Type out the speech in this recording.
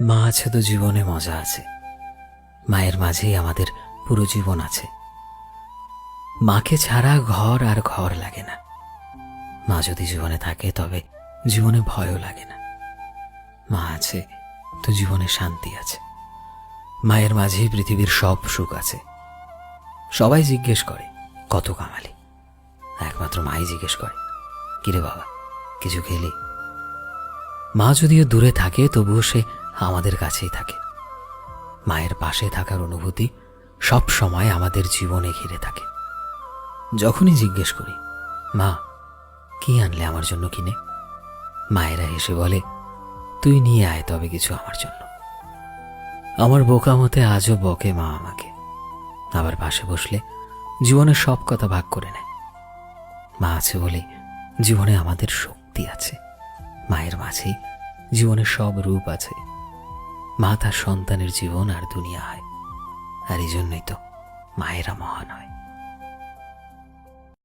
মা আছে তো জীবনে মজা আছে। মায়ের মাঝেই আমাদের পুরো জীবন আছে। মাকে ছাড়া ঘর আর ঘর লাগে না। মা যদি জীবনে থাকে তবে জীবনে ভয়ও লাগে না। মা আছে তো জীবনে শান্তি আছে। মায়ের মাঝেই পৃথিবীর সব সুখ আছে। সবাই জিজ্ঞেস করে কত কামালি, একমাত্র মাই জিজ্ঞেস করে কিরে বাবা কিছু খেলি। মা যদিও দূরে থাকে তবুও সে আমাদের কাছেই থাকে। মায়ের পাশে থাকার অনুভূতি সব সময় আমাদের জীবনে ঘিরে থাকে। যখনই জিজ্ঞেস করি মা কি আনলে আমার জন্য কিনে, মায়েরা হেসে বলে তুই নিয়ে আয় তবে কিছু আমার জন্য। আমার বোকা মতে আজও বকে মা আমাকে, আবার পাশে বসলে জীবনের সব কথা ভাগ করে নেয়। মা আছে বলে জীবনে আমাদের শক্তি আছে। মায়ের মাঝেই জীবনের সব রূপ আছে। মা তার সন্তানের জীবন আর দুনিয়া হয়, আর এই জন্যই তো মায়েরা মহান হয়।